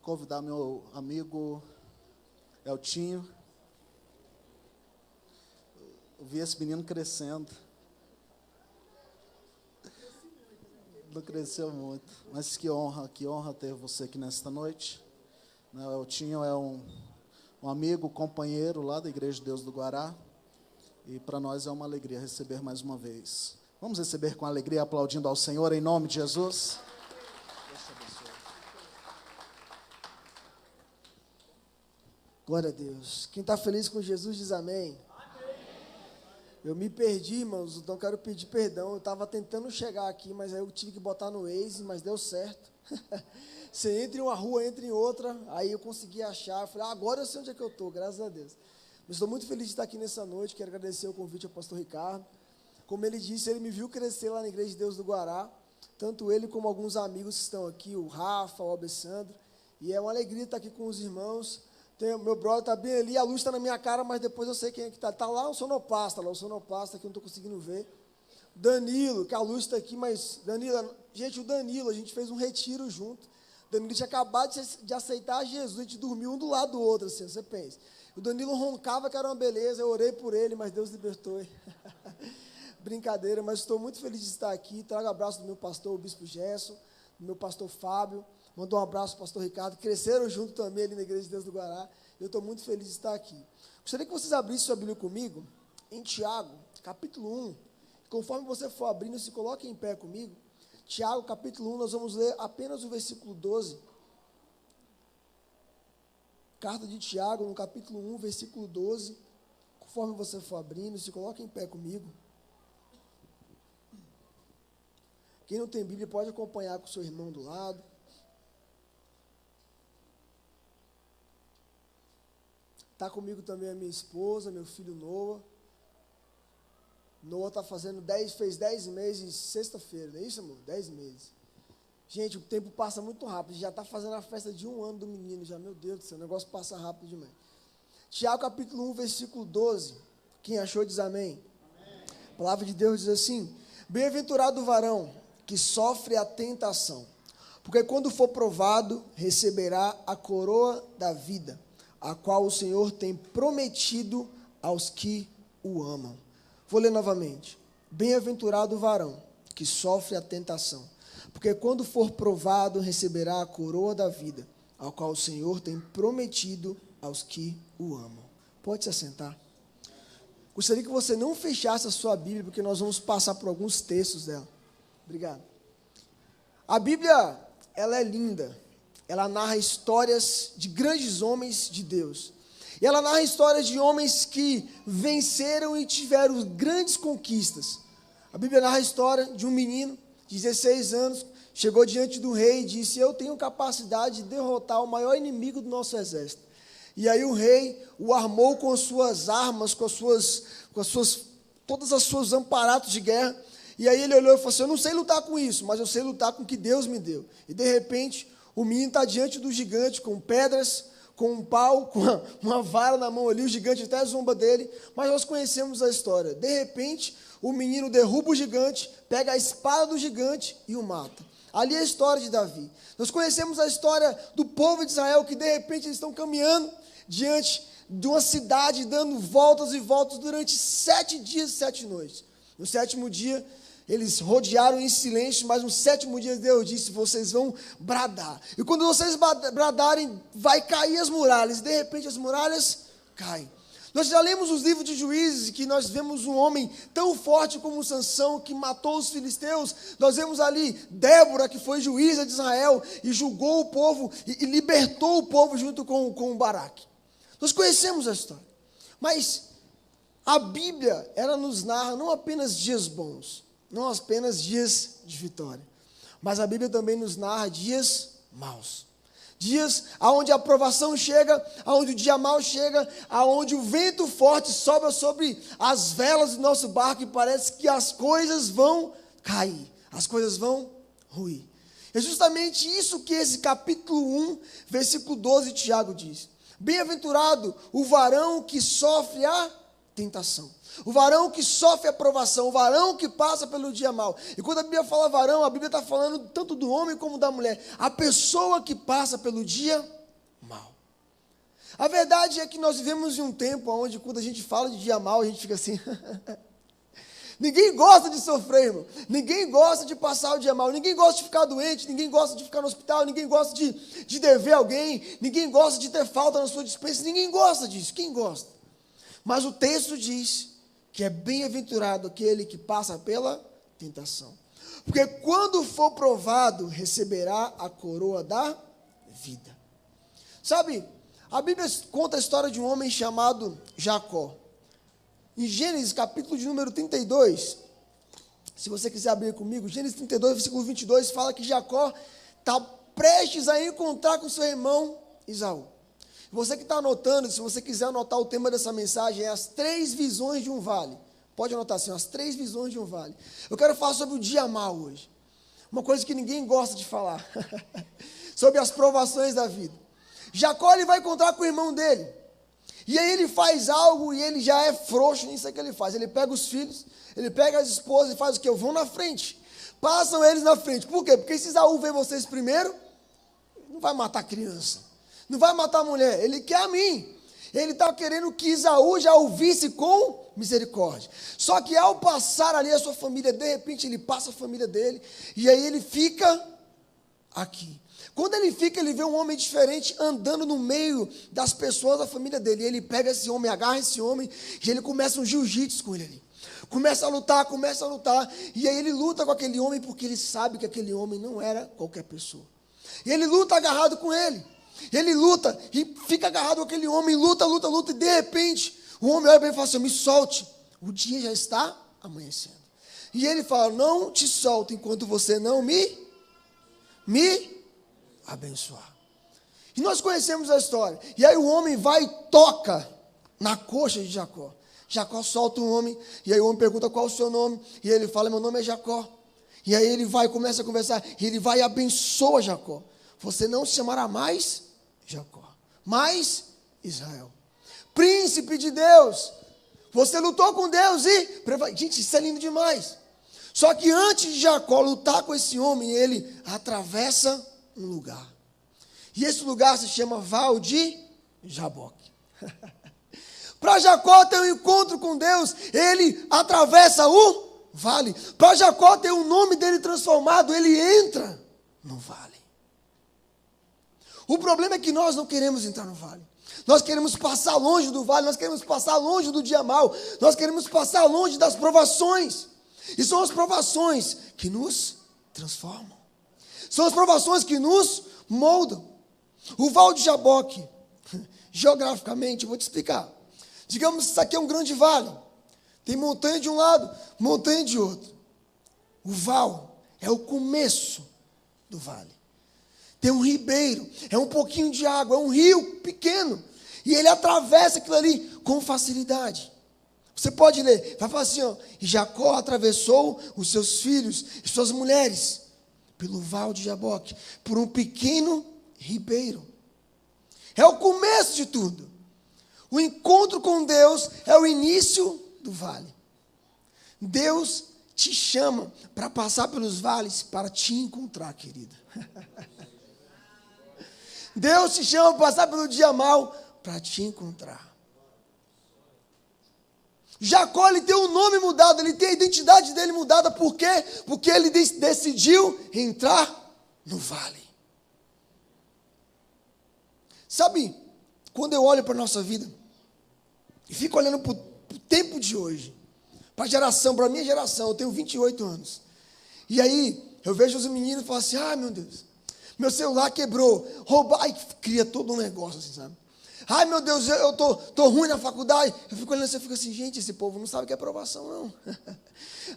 convidar meu amigo Eltinho. Eu vi esse menino crescendo. Não cresceu muito, mas que honra ter você aqui nesta noite. O Eltinho é um amigo, companheiro lá da Igreja de Deus do Guará. E para nós é uma alegria receber mais uma vez. Vamos receber com alegria, aplaudindo ao Senhor, em nome de Jesus. Deus te abençoe. Glória a Deus. Quem está feliz com Jesus diz amém. Eu me perdi, irmãos, então quero pedir perdão. Eu estava tentando chegar aqui, mas aí eu tive que botar no Waze, mas deu certo. Você entra em uma rua, entra em outra, aí eu consegui achar. Eu falei, agora eu sei onde é que eu estou, graças a Deus. Mas estou muito feliz de estar aqui nessa noite. Quero agradecer o convite ao pastor Ricardo. Como ele disse, ele me viu crescer lá na Igreja de Deus do Guará. Tanto ele como alguns amigos que estão aqui, o Rafa, o Alessandro. E é uma alegria estar aqui com os irmãos. Meu brother está bem ali, a luz está na minha cara, mas depois eu sei quem é que está. Está lá o sonoplasta que eu não estou conseguindo ver. Danilo, que a luz está aqui, mas Danilo, gente, o Danilo, a gente fez um retiro junto. Danilo tinha acabado de aceitar Jesus, a gente dormiu um do lado do outro, assim, você pensa. O Danilo roncava que era uma beleza, eu orei por ele, mas Deus libertou ele. Brincadeira, mas estou muito feliz de estar aqui. Trago um abraço do meu pastor, o bispo Gerson, do meu pastor Fábio. Mandou um abraço para o pastor Ricardo, cresceram junto também ali na Igreja de Deus do Guará. Eu estou muito feliz de estar aqui. Gostaria que vocês abrissem sua Bíblia comigo, em Tiago, capítulo 1. Conforme você for abrindo, se coloque em pé comigo. Tiago, capítulo 1, nós vamos ler apenas o versículo 12. Carta de Tiago, no capítulo 1, versículo 12. Conforme você for abrindo, se coloque em pé comigo. Quem não tem Bíblia pode acompanhar com o seu irmão do lado. Está comigo também a minha esposa, meu filho Noah. Noah fez 10 meses sexta-feira, não é isso, amor? 10 meses. Gente, o tempo passa muito rápido. Já está fazendo a festa de 1 ano do menino, já, meu Deus do céu, o negócio passa rápido demais. Tiago, capítulo 1, versículo 12. Quem achou diz amém. Amém. A palavra de Deus diz assim: bem-aventurado o varão que sofre a tentação, porque quando for provado, receberá a coroa da vida, a qual o Senhor tem prometido aos que o amam. Vou ler novamente. Bem-aventurado o varão que sofre a tentação, porque quando for provado, receberá a coroa da vida, a qual o Senhor tem prometido aos que o amam. Pode se assentar. Gostaria que você não fechasse a sua Bíblia, porque nós vamos passar por alguns textos dela. Obrigado. A Bíblia, ela é linda. Ela narra histórias de grandes homens de Deus. E ela narra histórias de homens que venceram e tiveram grandes conquistas. A Bíblia narra a história de um menino de 16 anos, chegou diante do rei e disse: eu tenho capacidade de derrotar o maior inimigo do nosso exército. E aí o rei o armou com as suas armas, todas as suas amparatos de guerra. E aí ele olhou e falou assim: eu não sei lutar com isso, mas eu sei lutar com o que Deus me deu. E de repente, o menino está diante do gigante com pedras, com um pau, com uma vara na mão ali, o gigante até zomba dele, mas nós conhecemos a história. De repente, o menino derruba o gigante, pega a espada do gigante e o mata. Ali é a história de Davi. Nós conhecemos a história do povo de Israel, que de repente eles estão caminhando diante de uma cidade, dando voltas e voltas durante 7 dias e 7 noites. No 7º dia, eles rodearam em silêncio, mas no 7º dia Deus disse: vocês vão bradar. E quando vocês bradarem, vai cair as muralhas. E de repente as muralhas caem. Nós já lemos os livros de Juízes, que nós vemos um homem tão forte como Sansão, que matou os filisteus. Nós vemos ali Débora, que foi juíza de Israel, e julgou o povo, e libertou o povo junto com Baraque. Nós conhecemos a história. Mas a Bíblia, ela nos narra não apenas dias bons, não apenas dias de vitória, mas a Bíblia também nos narra dias maus. Dias onde a provação chega, onde o dia mau chega, onde o vento forte sopra sobre as velas do nosso barco e parece que as coisas vão cair, as coisas vão ruir. É justamente isso que esse capítulo 1, versículo 12 de Tiago diz. Bem-aventurado o varão que sofre a tentação. O varão que sofre a provação, o varão que passa pelo dia mau. E quando a Bíblia fala varão, a Bíblia está falando tanto do homem como da mulher. A pessoa que passa pelo dia mal. A verdade é que nós vivemos em um tempo onde, quando a gente fala de dia mal, a gente fica assim... Ninguém gosta de sofrer, irmão. Ninguém gosta de passar o dia mal. Ninguém gosta de ficar doente. Ninguém gosta de ficar no hospital. Ninguém gosta de dever alguém. Ninguém gosta de ter falta na sua despensa. Ninguém gosta disso. Quem gosta? Mas o texto diz que é bem-aventurado aquele que passa pela tentação. Porque quando for provado, receberá a coroa da vida. Sabe, a Bíblia conta a história de um homem chamado Jacó. Em Gênesis, capítulo de número 32, se você quiser abrir comigo, Gênesis 32, versículo 22, fala que Jacó está prestes a encontrar com seu irmão Esaú. Você que está anotando, se você quiser anotar o tema dessa mensagem, é as 3 visões de um vale. Pode anotar assim, as 3 visões de um vale. Eu quero falar sobre o dia mal hoje. Uma coisa que ninguém gosta de falar. Sobre as provações da vida. Jacó, ele vai encontrar com o irmão dele. E aí ele faz algo e ele já é frouxo nisso que ele faz. Ele pega os filhos, ele pega as esposas e faz o quê? Vão na frente. Passam eles na frente. Por quê? Porque se Esaú vê vocês primeiro, não vai matar criança. Não vai matar mulher. Ele quer a mim. Ele está querendo que Esaú já o visse com misericórdia. Só que ao passar ali a sua família, de repente ele passa a família dele. E aí ele fica aqui. Quando ele fica, ele vê um homem diferente andando no meio das pessoas da família dele. E ele pega esse homem, agarra esse homem, e ele começa um jiu-jitsu com ele ali. Começa a lutar. E aí ele luta com aquele homem, porque ele sabe que aquele homem não era qualquer pessoa. E ele luta agarrado com ele. Ele luta e fica agarrado com aquele homem, luta. E de repente, o homem olha para ele e fala assim, me solte. O dia já está amanhecendo. E ele fala, não te solto enquanto você não me abençoar. E nós conhecemos a história. E aí o homem vai e toca na coxa de Jacó. Jacó solta o homem, e aí o homem pergunta qual é o seu nome, e ele fala, meu nome é Jacó. E aí ele vai, começa a conversar, e ele vai e abençoa Jacó. Você não se chamará mais Jacó, mas Israel. Príncipe de Deus. Você lutou com Deus e... Gente, isso é lindo demais. Só que antes de Jacó lutar com esse homem, ele atravessa um lugar. E esse lugar se chama Val de Jaboque. Para Jacó ter um encontro com Deus, ele atravessa o vale. Para Jacó ter o nome dele transformado, ele entra no vale. O problema é que nós não queremos entrar no vale. Nós queremos passar longe do vale, nós queremos passar longe do dia mau, nós queremos passar longe das provações. E são as provações que nos transformam. São as provações que nos moldam. O Val de Jaboque, geograficamente, eu vou te explicar. Digamos que isso aqui é um grande vale. Tem montanha de um lado, montanha de outro. O val é o começo do vale. Tem um ribeiro, é um pouquinho de água, é um rio pequeno. E ele atravessa aquilo ali com facilidade. Você pode ler, vai falar assim, ó, e Jacó atravessou os seus filhos e suas mulheres pelo val de Jaboque, por um pequeno ribeiro. É o começo de tudo. O encontro com Deus é o início do vale. Deus te chama para passar pelos vales para te encontrar, querida. Deus te chama para passar pelo dia mau para te encontrar. Jacó, ele tem o nome mudado, ele tem a identidade dele mudada. Por quê? Porque ele decidiu entrar no vale. Sabe, quando eu olho para a nossa vida, e fico olhando para o tempo de hoje, para a geração, para a minha geração, eu tenho 28 anos. E aí, eu vejo os meninos e falo assim, ai meu Deus, meu celular quebrou, roubar, e cria todo um negócio assim, sabe? Ai meu Deus, eu tô ruim na faculdade. Eu fico olhando assim, eu fico assim, gente, esse povo não sabe o que é aprovação, não.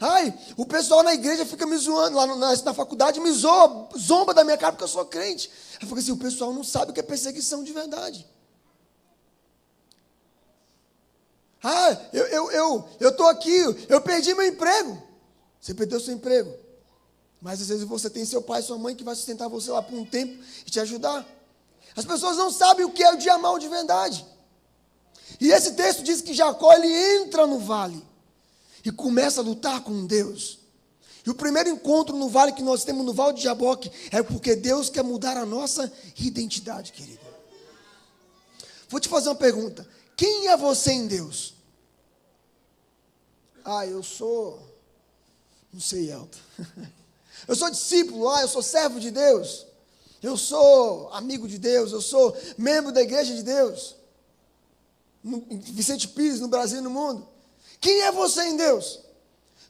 Ai, o pessoal na igreja fica me zoando, lá na faculdade me zoa, zomba da minha cara porque eu sou crente. Eu fico assim, o pessoal não sabe o que é perseguição de verdade. Ah, eu estou aqui, eu perdi meu emprego. Você perdeu seu emprego. Mas às vezes você tem seu pai e sua mãe que vai sustentar você lá por um tempo e te ajudar. As pessoas não sabem o que é o dia mau de verdade. E esse texto diz que Jacó, ele entra no vale e começa a lutar com Deus. E o primeiro encontro no vale que nós temos, no Val de Jaboque, é porque Deus quer mudar a nossa identidade, querida. Vou te fazer uma pergunta. Quem é você em Deus? Eu sou... Não sei, Elton. Eu sou discípulo, eu sou servo de Deus. Eu sou amigo de Deus, eu sou membro da igreja de Deus. Vicente Pires, no Brasil e no mundo. Quem é você em Deus?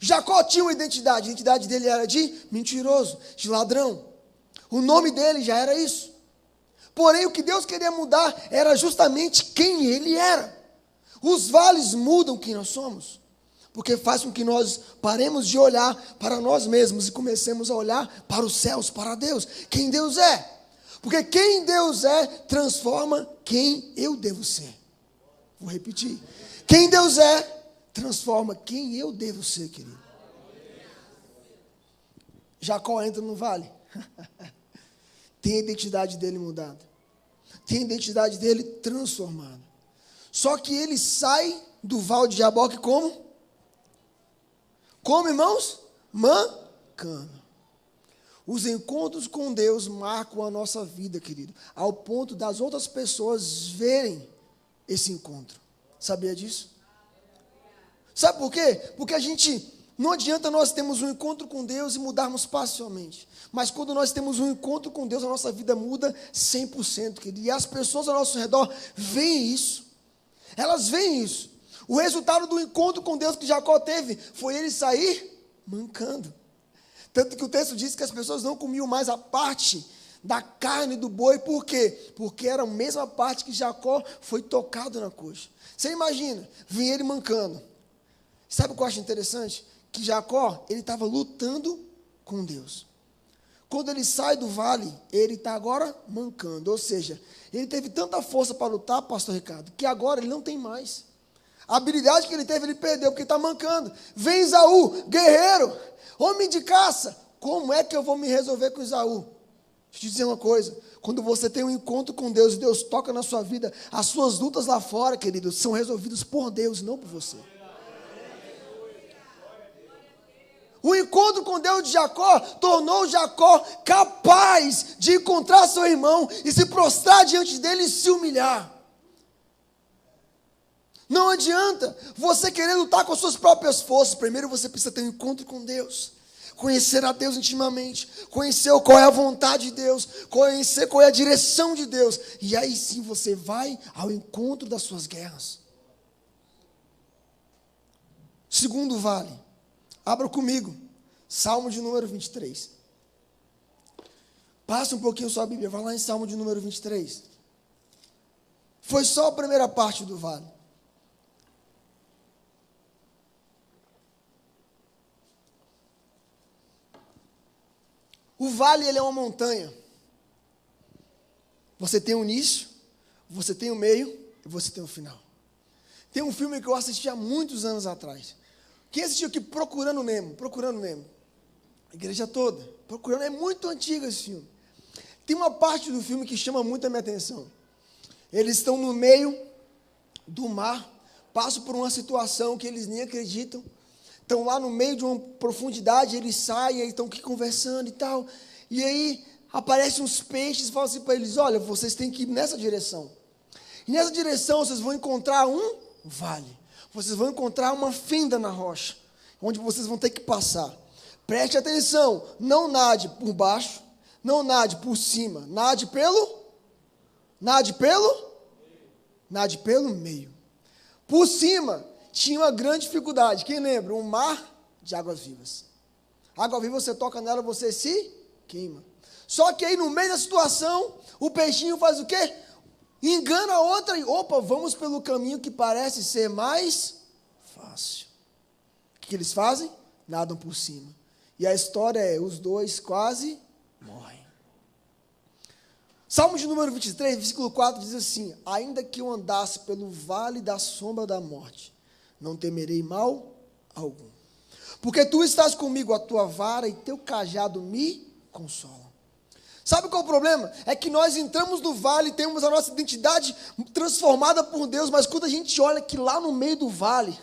Jacó tinha uma identidade. A identidade dele era de mentiroso, de ladrão. O nome dele já era isso. Porém, o que Deus queria mudar era justamente quem ele era. Os vales mudam quem nós somos, porque faz com que nós paremos de olhar para nós mesmos e comecemos a olhar para os céus, para Deus, quem Deus é. Porque quem Deus é transforma quem eu devo ser. Vou repetir. Quem Deus é transforma quem eu devo ser, querido. Jacó entra no vale. Tem a identidade dele mudada. Tem a identidade dele transformada. Só que ele sai do vale de Jaboque como? Como, irmãos? Mancando. Os encontros com Deus marcam a nossa vida, querido, ao ponto das outras pessoas verem esse encontro. Sabia disso? Sabe por quê? Porque não adianta nós termos um encontro com Deus e mudarmos parcialmente. Mas quando nós temos um encontro com Deus, a nossa vida muda 100%, querido. E as pessoas ao nosso redor veem isso. Elas veem isso. O resultado do encontro com Deus que Jacó teve foi ele sair mancando. Tanto que o texto diz que as pessoas não comiam mais a parte da carne do boi. Por quê? Porque era a mesma parte que Jacó foi tocado na coxa. Você imagina, vinha ele mancando. Sabe o que eu acho interessante? Que Jacó, ele estava lutando com Deus. Quando ele sai do vale, ele está agora mancando. Ou seja, ele teve tanta força para lutar, pastor Ricardo, que agora ele não tem mais. A habilidade que ele teve, ele perdeu, porque está mancando. Vem Esaú, guerreiro, homem de caça. Como é que eu vou me resolver com Esaú? Deixa eu te dizer uma coisa. Quando você tem um encontro com Deus e Deus toca na sua vida, as suas lutas lá fora, querido, são resolvidas por Deus, não por você. O encontro com Deus de Jacó tornou Jacó capaz de encontrar seu irmão e se prostrar diante dele e se humilhar. Não adianta você querer lutar com as suas próprias forças. Primeiro você precisa ter um encontro com Deus. Conhecer a Deus intimamente. Conhecer qual é a vontade de Deus. Conhecer qual é a direção de Deus. E aí sim você vai ao encontro das suas guerras. Segundo vale. Abra comigo. Salmo de número 23. Passa um pouquinho sua Bíblia. Vai lá em Salmo de número 23. Foi só a primeira parte do vale. O vale, ele é uma montanha. Você tem um início, você tem um meio e você tem um final. Tem um filme que eu assisti há muitos anos atrás. Quem assistiu aqui? Procurando Nemo. Procurando Nemo. A igreja toda. Procurando. É muito antigo esse filme. Tem uma parte do filme que chama muito a minha atenção. Eles estão no meio do mar, passam por uma situação que eles nem acreditam. Estão lá no meio de uma profundidade, eles saem, e estão aqui conversando e tal. E aí aparecem uns peixes e falam assim para eles: olha, vocês têm que ir nessa direção. E nessa direção vocês vão encontrar um vale. Vocês vão encontrar uma fenda na rocha, onde vocês vão ter que passar. Preste atenção, não nade por baixo, não nade por cima, nade pelo meio. Por cima tinha uma grande dificuldade. Quem lembra? Um mar de águas vivas. Água viva, você toca nela, você se queima. Só que aí no meio da situação, o peixinho faz o quê? Engana a outra e, opa, vamos pelo caminho que parece ser mais fácil. O que eles fazem? Nadam por cima. E a história é, os dois quase morrem. Salmo de número 23, versículo 4, diz assim: ainda que eu andasse pelo vale da sombra da morte, não temerei mal algum. Porque tu estás comigo, a tua vara e teu cajado me consolam. Sabe qual é o problema? É que nós entramos no vale, temos a nossa identidade transformada por Deus, mas quando a gente olha que lá no meio do vale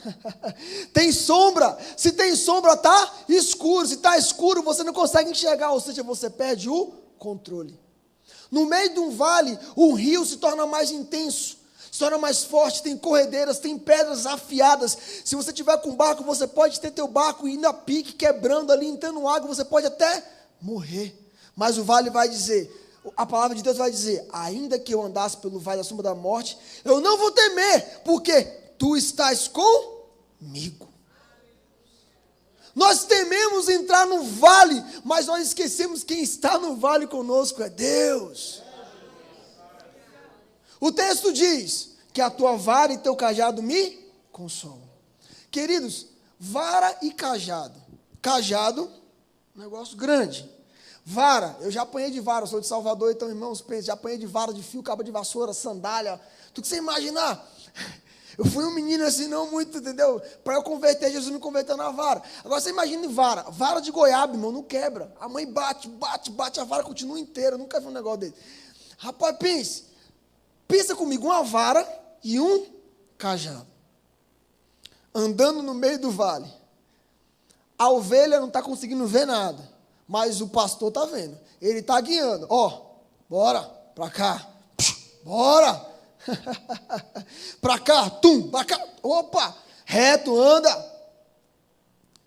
tem sombra, se tem sombra está escuro, se está escuro você não consegue enxergar, ou seja, você perde o controle. No meio de um vale, o rio se torna mais intenso, se torna mais forte, tem corredeiras, tem pedras afiadas. Se você tiver com barco, você pode ter teu barco indo a pique, quebrando ali, entrando água, você pode até morrer. Mas o vale vai dizer, a palavra de Deus vai dizer, ainda que eu andasse pelo vale da sombra da morte, eu não vou temer, porque tu estás comigo. Nós tememos entrar no vale, mas nós esquecemos quem está no vale conosco é Deus. O texto diz que a tua vara e teu cajado me consolam. Queridos, vara e cajado. Cajado, negócio grande. Vara, eu já apanhei de vara, eu sou de Salvador, então, irmãos, já apanhei de vara, de fio, cabo de vassoura, sandália, tudo que você imaginar. Eu fui um menino assim, não muito, entendeu? Para eu converter, Jesus me converteu na vara. Agora você imagina vara de goiaba, irmão, não quebra. A mãe bate, a vara continua inteira, eu nunca vi um negócio dele. Rapaz, pensa comigo, uma vara e um cajado. Andando no meio do vale. A ovelha não está conseguindo ver nada, mas o pastor está vendo. Ele está guiando. Bora, para cá. Bora. Para cá, para cá. Opa, reto, anda.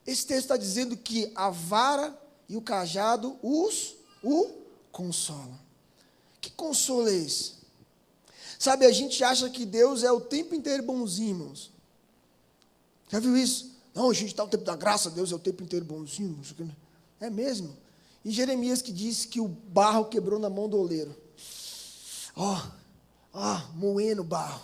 Esse texto está dizendo que a vara e o cajado o consolam. Que consolo é esse? Sabe, a gente acha que Deus é o tempo inteiro bonzinho, irmãos. Já viu isso? Não, a gente está no tempo da graça, Deus é o tempo inteiro bonzinho. É mesmo. E Jeremias que disse que o barro quebrou na mão do oleiro. Moendo barro.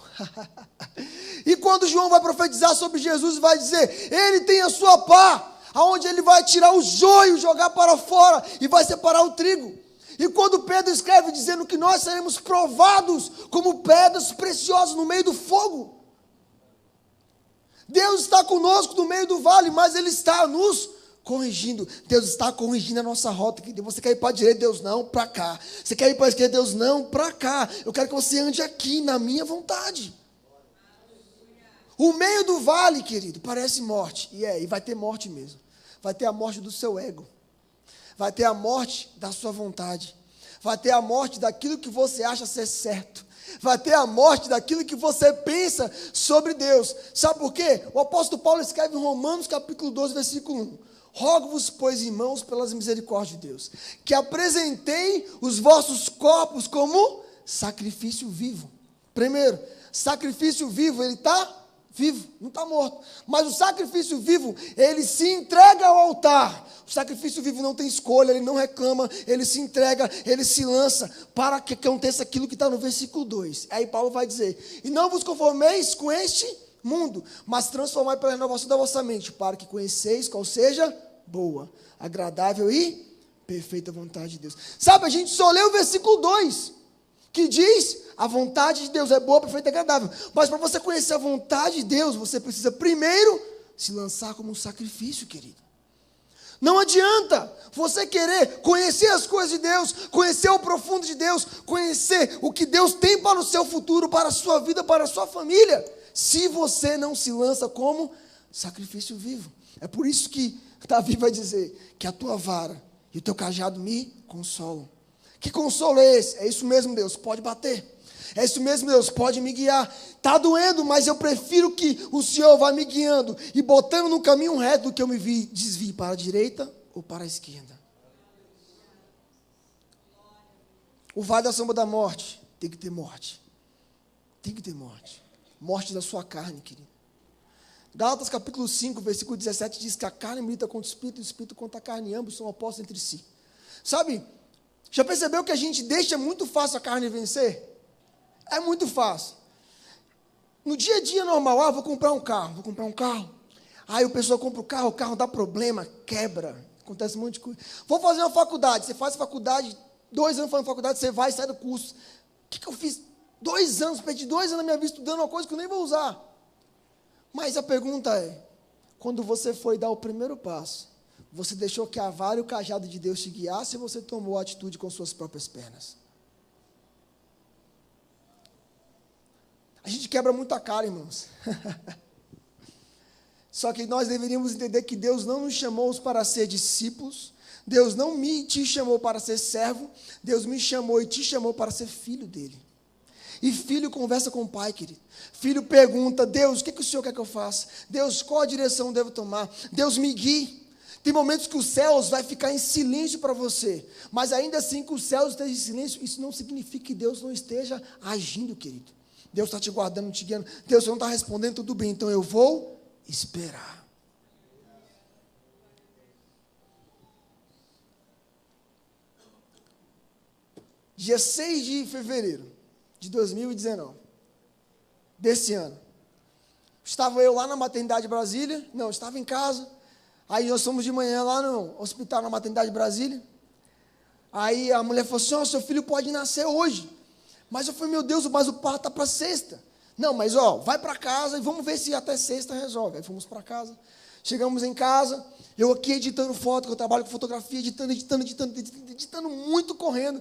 E quando João vai profetizar sobre Jesus, vai dizer, ele tem a sua pá, aonde ele vai tirar o joio, jogar para fora, e vai separar o trigo. E quando Pedro escreve dizendo que nós seremos provados como pedras preciosas no meio do fogo. Deus está conosco no meio do vale, mas Ele está nos corrigindo. Deus está corrigindo a nossa rota. Você quer ir para a direita, Deus não, para cá. Você quer ir para a esquerda, Deus não, para cá. Eu quero que você ande aqui, na minha vontade. O meio do vale, querido, parece morte. E vai ter morte mesmo. Vai ter a morte do seu ego. Vai ter a morte da sua vontade. Vai ter a morte daquilo que você acha ser certo. Vai ter a morte daquilo que você pensa sobre Deus. Sabe por quê? O apóstolo Paulo escreve em Romanos capítulo 12, versículo 1. Rogo-vos, pois, irmãos, pelas misericórdias de Deus, que apresentei os vossos corpos como sacrifício vivo. Primeiro, sacrifício vivo, ele está vivo, não está morto. Mas o sacrifício vivo, ele se entrega ao altar. O sacrifício vivo não tem escolha, ele não reclama, ele se entrega, ele se lança para que aconteça aquilo que está no versículo 2. Aí Paulo vai dizer, e não vos conformeis com este mundo, mas transformai pela renovação da vossa mente, para que conheceis qual seja boa, agradável e perfeita vontade de Deus. Sabe, a gente só lê o versículo 2, que diz, a vontade de Deus é boa, perfeita e agradável. Mas para você conhecer a vontade de Deus, você precisa primeiro se lançar como um sacrifício, querido. Não adianta você querer conhecer as coisas de Deus, conhecer o profundo de Deus, conhecer o que Deus tem para o seu futuro, para a sua vida, para a sua família, se você não se lança como sacrifício vivo. É por isso que Davi vai dizer que a tua vara e o teu cajado me consolam. Que consolo é esse? É isso mesmo, Deus, pode bater. É isso mesmo, Deus, pode me guiar. Está doendo, mas eu prefiro que o Senhor vá me guiando e botando no caminho reto do que eu me desvie para a direita ou para a esquerda. O vale da sombra da morte, tem que ter morte. Tem que ter morte. Morte da sua carne, querido. Gálatas capítulo 5, versículo 17 diz que a carne milita contra o espírito e o espírito contra a carne, e ambos são opostos entre si. Sabe, já percebeu que a gente deixa muito fácil a carne vencer? É muito fácil. No dia a dia normal, vou comprar um carro. Aí o pessoal compra o carro dá problema, quebra, acontece um monte de coisa. Vou fazer uma faculdade, você faz faculdade, 2 anos fazendo faculdade, você vai e sai do curso. O que eu fiz? 2 anos, perdi 2 anos na minha vida estudando uma coisa que eu nem vou usar. Mas a pergunta é, quando você foi dar o primeiro passo, você deixou que a vara e o cajado de Deus te guiasse ou você tomou a atitude com suas próprias pernas? A gente quebra muito a cara, irmãos. Só que nós deveríamos entender que Deus não nos chamou para ser discípulos, Deus te chamou para ser servo, Deus me chamou e te chamou para ser filho dele. E filho conversa com o pai, querido. Filho pergunta, Deus, o que o Senhor quer que eu faça? Deus, qual a direção eu devo tomar? Deus, me guie. Tem momentos que os céus vai ficar em silêncio para você, mas ainda assim que os céus estejam em silêncio, isso não significa que Deus não esteja agindo, querido. Deus está te guardando, te guiando. Deus não está respondendo, tudo bem, então eu vou esperar. Dia 6 de fevereiro de 2019, desse ano, estava eu lá na maternidade Brasília, não, estava em casa, aí nós fomos de manhã lá no hospital, na maternidade Brasília, aí a mulher falou assim, ó, seu filho pode nascer hoje, mas eu falei, meu Deus, mas o parto está para sexta, não, mas ó, vai para casa e vamos ver se até sexta resolve, aí fomos para casa, chegamos em casa, eu aqui editando foto, que eu trabalho com fotografia, editando muito, correndo.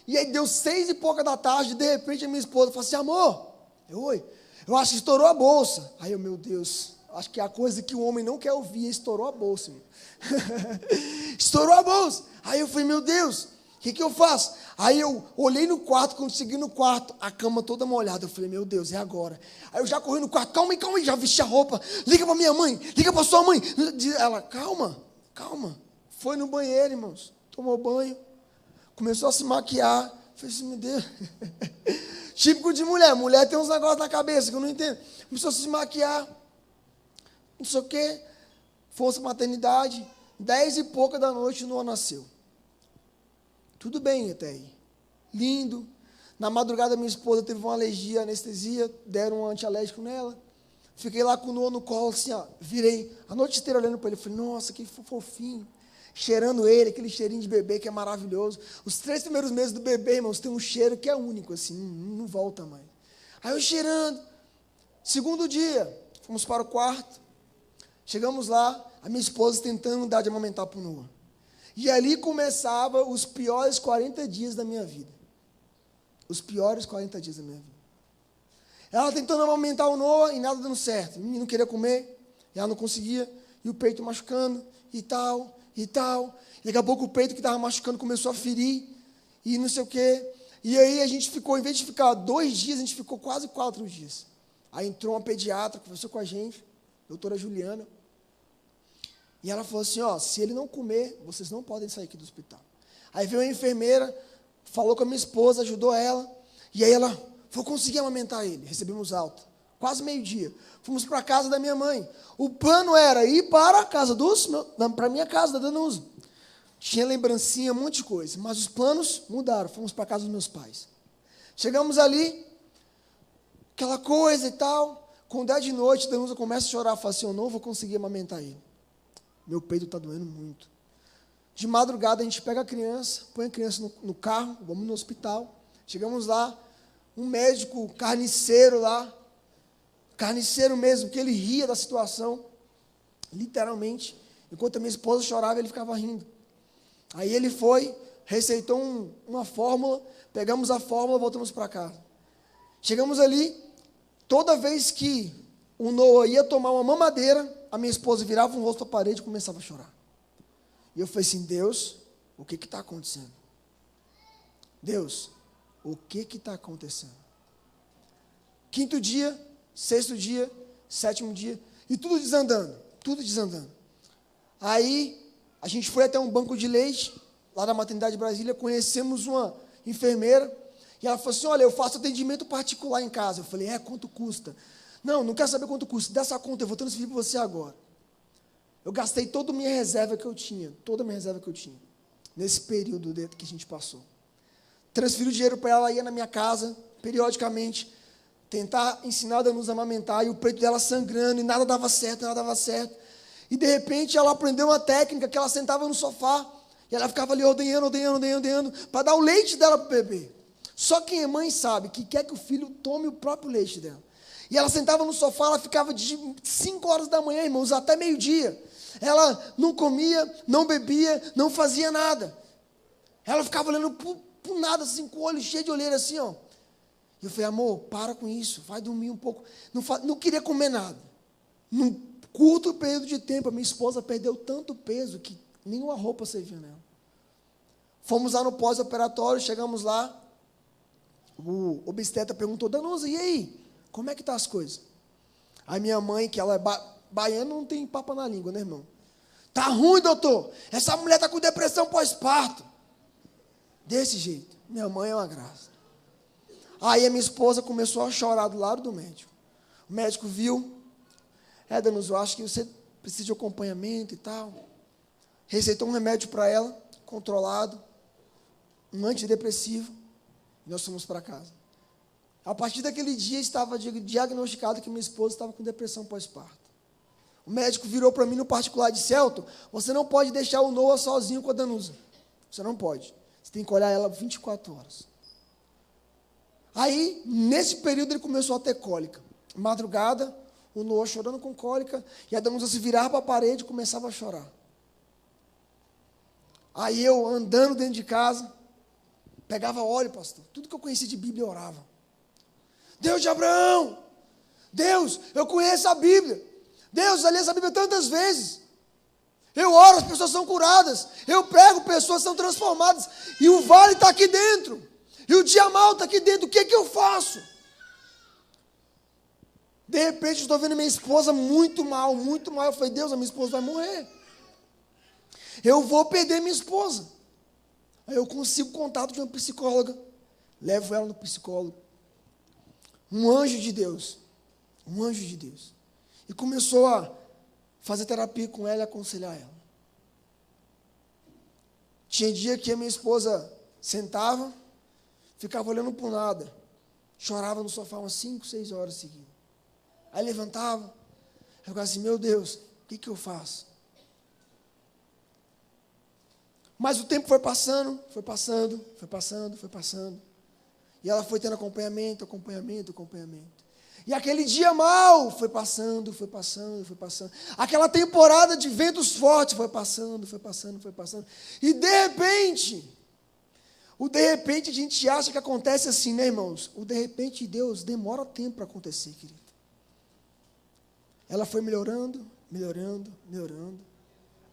E aí deu 6 e pouca da tarde, de repente a minha esposa falou assim, amor, oi, eu acho que estourou a bolsa. Aí eu, meu Deus, acho que é a coisa que o homem não quer ouvir, estourou a bolsa. Estourou a bolsa. Aí eu falei, meu Deus, o que eu faço? Aí eu olhei no quarto, quando cheguei no quarto, a cama toda molhada. Eu falei, meu Deus, é agora. Aí eu já corri no quarto, calma aí, já vesti a roupa. Liga para minha mãe, liga para sua mãe. Ela, calma. Foi no banheiro, irmãos, tomou banho. Começou a se maquiar. Falei assim, meu Deus. Típico de mulher. Mulher tem uns negócios na cabeça que eu não entendo. Começou a se maquiar. Não sei o quê. Fomos para a maternidade. 10 e pouca da noite o Noah nasceu. Tudo bem até aí. Lindo. Na madrugada minha esposa teve uma alergia, anestesia. Deram um antialérgico nela. Fiquei lá com o Noah no colo, assim, ó. Virei a noite inteira olhando para ele. Falei, nossa, que fofinho. Cheirando ele, aquele cheirinho de bebê que é maravilhoso. Os 3 primeiros meses do bebê, irmãos, tem um cheiro que é único, assim, não volta mais. Aí eu cheirando. Segundo dia, fomos para o quarto. Chegamos lá, a minha esposa tentando dar de amamentar para o Noah. E ali começava os piores 40 dias da minha vida. Os piores 40 dias da minha vida. Ela tentando amamentar o Noah e nada dando certo. O menino não queria comer, ela não conseguia, e o peito machucando, e tal. E daqui a pouco o peito que estava machucando começou a ferir, e não sei o quê. E aí a gente ficou, em vez de ficar 2 dias, a gente ficou quase 4 dias. Aí entrou uma pediatra, conversou com a gente, doutora Juliana, e ela falou assim, ó, se ele não comer, vocês não podem sair aqui do hospital. Aí veio a enfermeira, falou com a minha esposa, ajudou ela, e aí ela, vou conseguir amamentar ele, recebemos alta. Quase meio-dia. Fomos para a casa da minha mãe. O plano era ir para a casa para a minha casa, da Danusa. Tinha lembrancinha, um monte de coisa. Mas os planos mudaram. Fomos para a casa dos meus pais. Chegamos ali, aquela coisa e tal. Quando é de noite, a Danusa começa a chorar. Fala assim, eu não vou conseguir amamentar ele. Meu peito está doendo muito. De madrugada, a gente pega a criança, põe a criança no carro, vamos no hospital. Chegamos lá, um médico carniceiro lá, carniceiro mesmo, que ele ria da situação, literalmente, enquanto a minha esposa chorava, ele ficava rindo. Aí ele foi, receitou uma fórmula, pegamos a fórmula, voltamos para casa. Chegamos ali, toda vez que o Noah ia tomar uma mamadeira, a minha esposa virava um rosto para a parede e começava a chorar. E eu falei assim, Deus, o que está acontecendo? Deus, o que está acontecendo? 5º dia, 6º dia, 7º dia, e tudo desandando. Aí, a gente foi até um banco de leite, lá na maternidade de Brasília, conhecemos uma enfermeira, e ela falou assim, olha, eu faço atendimento particular em casa. Eu falei, quanto custa? Não quero saber quanto custa, dessa conta eu vou transferir para você agora. Eu gastei toda a minha reserva que eu tinha, nesse período que a gente passou. Transferi o dinheiro para ela, ia na minha casa, periodicamente, tentar ensinar a Danusa a amamentar, e o peito dela sangrando, e nada dava certo. E, de repente, ela aprendeu uma técnica que ela sentava no sofá, e ela ficava ali ordenhando, para dar o leite dela para o bebê. Só quem é mãe sabe que quer que o filho tome o próprio leite dela. E ela sentava no sofá, ela ficava de 5 horas da manhã, irmãos, até meio-dia. Ela não comia, não bebia, não fazia nada. Ela ficava olhando por nada, assim, com o olho cheio de olheira, assim, ó. E eu falei, amor, para com isso, vai dormir um pouco. Não queria comer nada. Num curto período de tempo, a minha esposa perdeu tanto peso que nenhuma roupa servia nela. Fomos lá no pós-operatório, chegamos lá. o obstetra perguntou, Danusa, e aí? Como é que tá as coisas? Aí minha mãe, que ela é baiana, não tem papo na língua, né, irmão? Tá ruim, doutor. Essa mulher tá com depressão pós-parto. Desse jeito. Minha mãe é uma graça. Aí a minha esposa começou a chorar do lado do médico. O médico viu. Danusa, eu acho que você precisa de acompanhamento e tal. Receitou um remédio para ela, controlado, um antidepressivo, e nós fomos para casa. A partir daquele dia estava diagnosticado que minha esposa estava com depressão pós-parto. O médico virou para mim no particular e disse, Elton, você não pode deixar o Noah sozinho com a Danusa. Você não pode. Você tem que olhar ela 24 horas. Aí, nesse período, ele começou a ter cólica. Madrugada, o Noah chorando com cólica, e a Danusa se virava para a parede e começava a chorar. Aí eu, andando dentro de casa, pegava óleo, pastor. Tudo que eu conhecia de Bíblia, eu orava. Deus de Abraão, Deus, eu conheço a Bíblia. Deus, eu li essa Bíblia tantas vezes. Eu oro, as pessoas são curadas. Eu prego, pessoas são transformadas. E o vale está aqui dentro. E o dia mal está aqui dentro. O que é que eu faço? De repente, estou vendo minha esposa muito mal, muito mal. Eu falei, Deus, a minha esposa vai morrer. Eu vou perder minha esposa. Aí eu consigo contato de uma psicóloga. Levo ela no psicólogo. Um anjo de Deus. Um anjo de Deus. E começou a fazer terapia com ela e aconselhar ela. Tinha dia que a minha esposa sentava, ficava olhando para o nada. Chorava no sofá umas 5, 6 horas seguidas. Aí levantava. Eu ficava assim, meu Deus, o que eu faço? Mas o tempo foi passando, foi passando, foi passando, foi passando. E ela foi tendo acompanhamento, acompanhamento, acompanhamento. E aquele dia mal foi passando, foi passando, foi passando. Aquela temporada de ventos fortes foi passando, foi passando, foi passando. E de repente a gente acha que acontece assim, né, irmãos? O de repente de Deus demora tempo para acontecer, querido. Ela foi melhorando, melhorando, melhorando,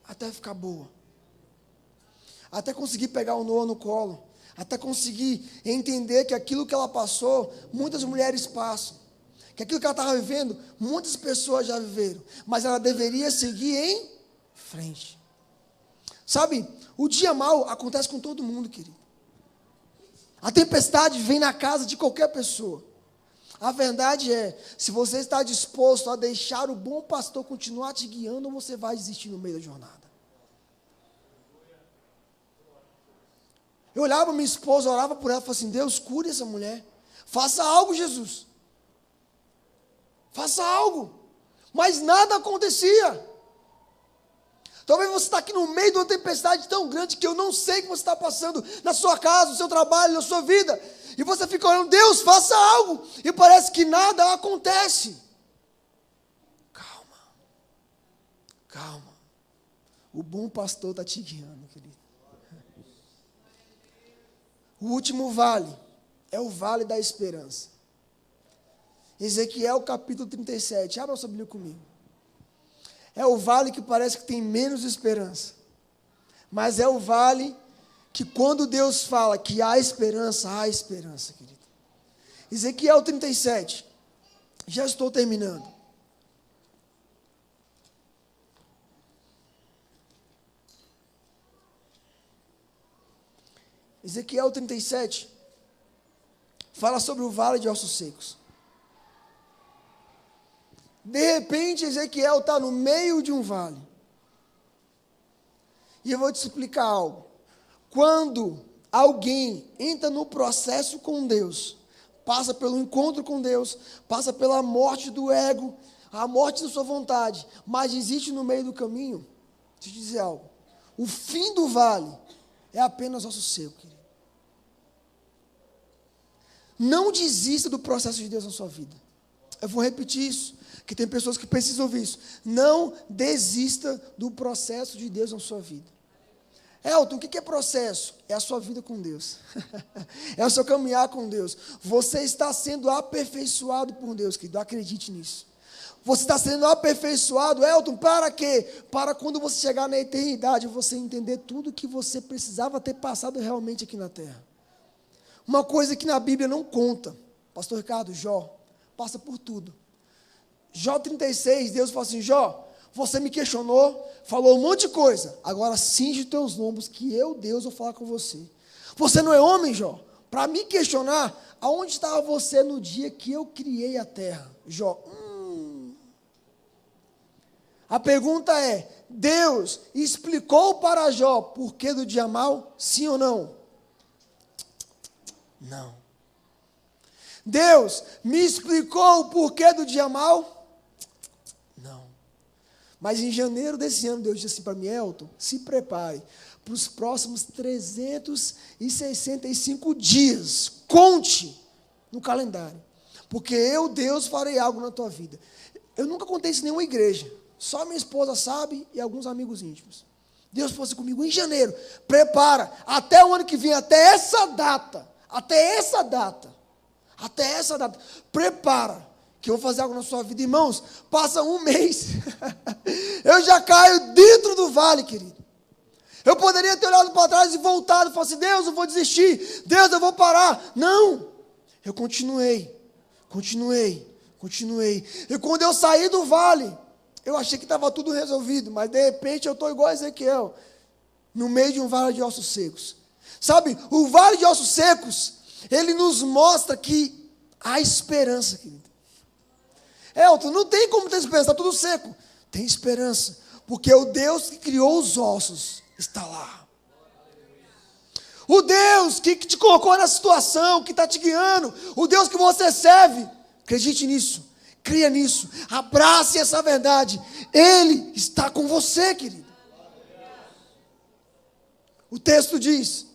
até ficar boa. Até conseguir pegar o Noah no colo. Até conseguir entender que aquilo que ela passou, muitas mulheres passam. Que aquilo que ela estava vivendo, muitas pessoas já viveram. Mas ela deveria seguir em frente. Sabe, o dia mau acontece com todo mundo, querido. A tempestade vem na casa de qualquer pessoa. A verdade é, se você está disposto a deixar o bom pastor continuar te guiando, ou você vai desistir no meio da jornada. Eu olhava para minha esposa, orava por ela, falava assim, Deus, cure essa mulher. Faça algo, Jesus. Faça algo. Mas nada acontecia. Talvez você está aqui no meio de uma tempestade tão grande que eu não sei o que você está passando na sua casa, no seu trabalho, na sua vida. E você fica olhando, Deus, faça algo. E parece que nada acontece. Calma. Calma. O bom pastor está te guiando, querido. O último vale é o vale da esperança. Ezequiel capítulo 37. Abra a sua Bíblia comigo. É o vale que parece que tem menos esperança. Mas é o vale que quando Deus fala que há esperança, querido. Ezequiel 37. Já estou terminando. Ezequiel 37 fala sobre o vale de ossos secos. De repente, Ezequiel está no meio de um vale. E eu vou te explicar algo. Quando alguém entra no processo com Deus, passa pelo encontro com Deus, passa pela morte do ego, a morte da sua vontade, mas existe no meio do caminho, deixa eu te dizer algo. O fim do vale é apenas osso seco, querido. Não desista do processo de Deus na sua vida. Eu vou repetir isso, que tem pessoas que precisam ouvir isso. Não desista do processo de Deus na sua vida. Elton, o que é processo? É a sua vida com Deus. É o seu caminhar com Deus. Você está sendo aperfeiçoado por Deus, querido. Acredite nisso. Você está sendo aperfeiçoado, Elton, para quê? Para quando você chegar na eternidade, você entender tudo que você precisava ter passado realmente aqui na terra. uma coisa que na Bíblia não conta. Pastor Ricardo, Jó passa por tudo. Jó 36, Deus fala assim, Jó, você me questionou, falou um monte de coisa, agora cinge os teus lombos que eu, Deus, vou falar com você. Você não é homem, Jó? Para me questionar, aonde estava você no dia que eu criei a terra? Jó, A pergunta é, Deus explicou para Jó o porquê do dia mau? Sim ou não? Não. Deus me explicou o porquê do dia mau? Não. Mas em janeiro desse ano, Deus disse assim para mim, Elton, se prepare para os próximos 365 dias. Conte no calendário. Porque eu, Deus, farei algo na tua vida. Eu nunca contei isso em nenhuma igreja. Só minha esposa sabe e alguns amigos íntimos. Deus falou assim comigo, em janeiro, prepara, até o ano que vem, até essa data, prepara, que eu vou fazer algo na sua vida. Irmãos, passa um mês, eu já caio dentro do vale, querido. Eu poderia ter olhado para trás e voltado, e falado assim, Deus, eu vou desistir, Deus, eu vou parar. Não, eu continuei. E quando eu saí do vale, eu achei que estava tudo resolvido, mas de repente eu estou igual a Ezequiel, no meio de um vale de ossos secos. Sabe, o vale de ossos secos, ele nos mostra que há esperança, querido. Elton, não tem como ter esperança, está tudo seco. Tem esperança, porque o Deus que criou os ossos está lá. O Deus que te colocou na situação, que está te guiando, o Deus que você serve, acredite nisso. Cria nisso, abrace essa verdade. Ele está com você, querido. O texto diz,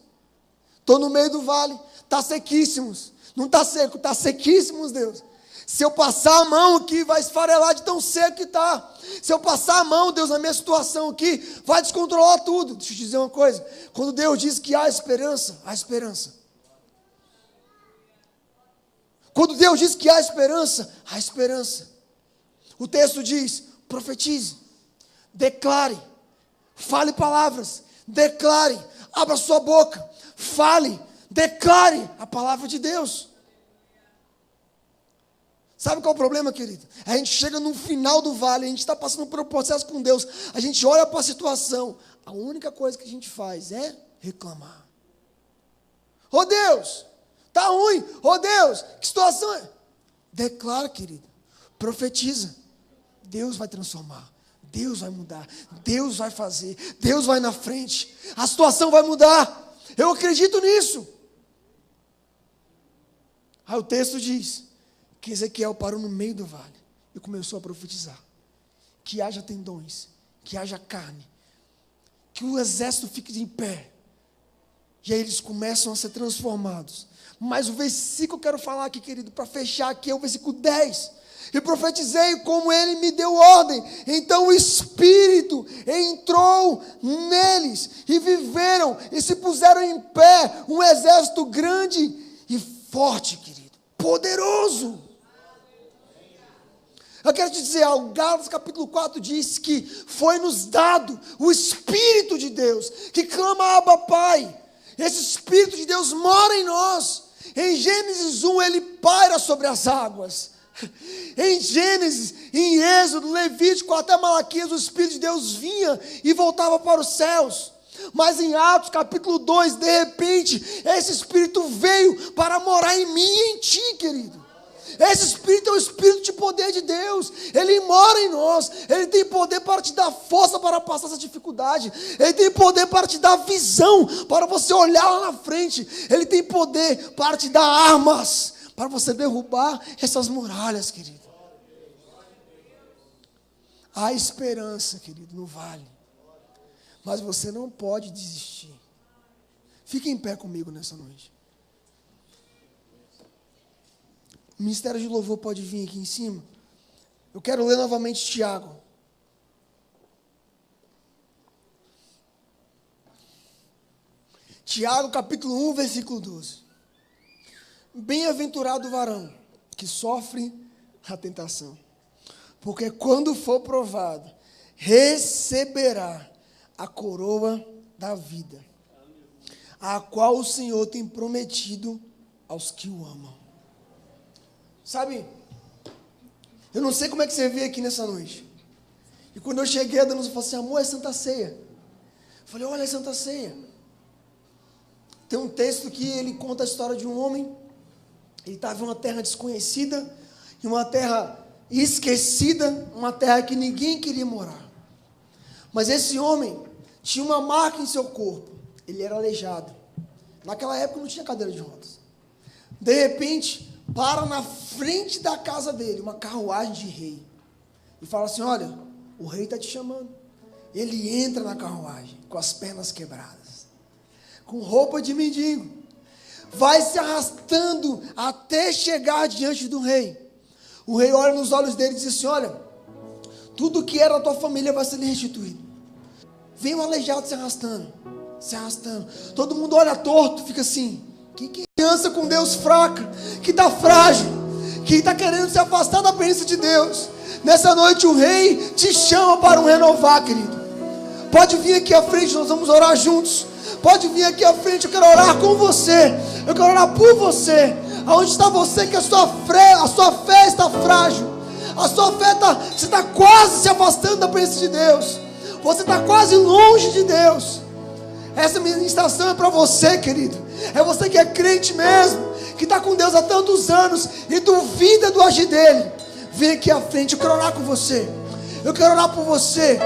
estou no meio do vale, está sequíssimos. Não está seco, está sequíssimos, Deus. Se eu passar a mão aqui, vai esfarelar de tão seco que está. Se eu passar a mão, Deus, na minha situação aqui, vai descontrolar tudo. Deixa eu te dizer uma coisa. Quando Deus diz que há esperança, há esperança. Quando Deus diz que há esperança, há esperança. O texto diz, profetize, declare, fale palavras, declare, abra sua boca, fale, declare a palavra de Deus. Sabe qual é o problema, querido? A gente chega no final do vale, a gente está passando por um processo com Deus, a gente olha para a situação, a única coisa que a gente faz é reclamar. Oh Deus! Está ruim, oh Deus, que situação é? Declara, querido, profetiza, Deus vai transformar, Deus vai mudar, Deus vai fazer, Deus vai na frente, a situação vai mudar, eu acredito nisso. Aí o texto diz, que Ezequiel parou no meio do vale, e começou a profetizar, que haja tendões, que haja carne, que o exército fique de pé, e aí eles começam a ser transformados. Mas o versículo que eu quero falar aqui, querido, para fechar aqui, é o versículo 10. E profetizei como ele me deu ordem. Então o Espírito entrou neles, e viveram, e se puseram em pé, um exército grande e forte, querido, poderoso. Eu quero te dizer algo, Gálatas capítulo 4 diz que foi nos dado o Espírito de Deus, que clama Abba Pai. Esse Espírito de Deus mora em nós. Em Gênesis 1, ele paira sobre as águas. Em Gênesis, em Êxodo, Levítico, até Malaquias, o Espírito de Deus vinha e voltava para os céus. Mas em Atos, capítulo 2, de repente, esse Espírito veio para morar em mim e em ti, querido. Esse Espírito é o Espírito de poder de Deus. Ele mora em nós. Ele tem poder para te dar força para passar essa dificuldade. Ele tem poder para te dar visão, para você olhar lá na frente. Ele tem poder para te dar armas, para você derrubar essas muralhas, querido. Há esperança, querido, no vale. Mas você não pode desistir. Fique em pé comigo nessa noite. O Ministério de Louvor pode vir aqui em cima. Eu quero ler novamente Tiago. Tiago, capítulo 1, versículo 12. Bem-aventurado o varão que sofre a tentação, porque quando for provado, receberá a coroa da vida, a qual o Senhor tem prometido aos que o amam. Sabe, eu não sei como é que você veio aqui nessa noite. E quando eu cheguei, a Danusa falou assim: amor, é Santa Ceia. Eu falei: olha, é Santa Ceia. Tem um texto que ele conta a história de um homem. Ele estava em uma terra desconhecida, em uma terra esquecida, uma terra que ninguém queria morar. Mas esse homem tinha uma marca em seu corpo. Ele era aleijado. Naquela época não tinha cadeira de rodas. De repente, para na frente da casa dele uma carruagem de rei. E fala assim: olha, o rei está te chamando. Ele entra na carruagem com as pernas quebradas, com roupa de mendigo. Vai se arrastando até chegar diante do rei. O rei olha nos olhos dele e diz assim: olha, tudo que era da tua família vai ser restituído. Vem um aleijado se arrastando. Todo mundo olha torto, fica assim: que criança com Deus fraca, que está frágil, que está querendo se afastar da presença de Deus. Nessa noite o rei te chama para um renovar, querido. Pode vir aqui à frente, nós vamos orar juntos. Pode vir aqui à frente, eu quero orar com você. Eu quero orar por você. Aonde está você que a sua fé está frágil? A sua fé você está quase se afastando da presença de Deus. Você está quase longe de Deus. Essa ministração é para você, querido. É você que é crente mesmo, que está com Deus há tantos anos e duvida do agir dele. Vem aqui à frente, eu quero orar com você. Eu quero orar por você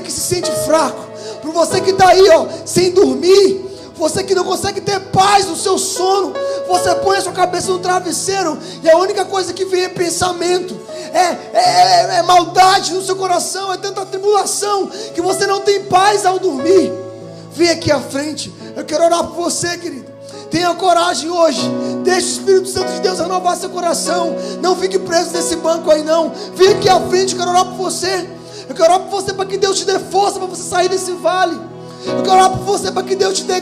que se sente fraco, por você que está aí, sem dormir, você que não consegue ter paz no seu sono. Você põe a sua cabeça no travesseiro e a única coisa que vem é pensamento, é maldade no seu coração, é tanta tribulação que você não tem paz ao dormir. Vem aqui à frente, eu quero orar por você, querido. Tenha coragem hoje, deixe o Espírito Santo de Deus renovar seu coração. Não fique preso nesse banco aí não. Vem aqui à frente, eu quero orar por você. Eu quero orar por você para que Deus te dê força para você sair desse vale. Eu quero orar por você para que Deus te dê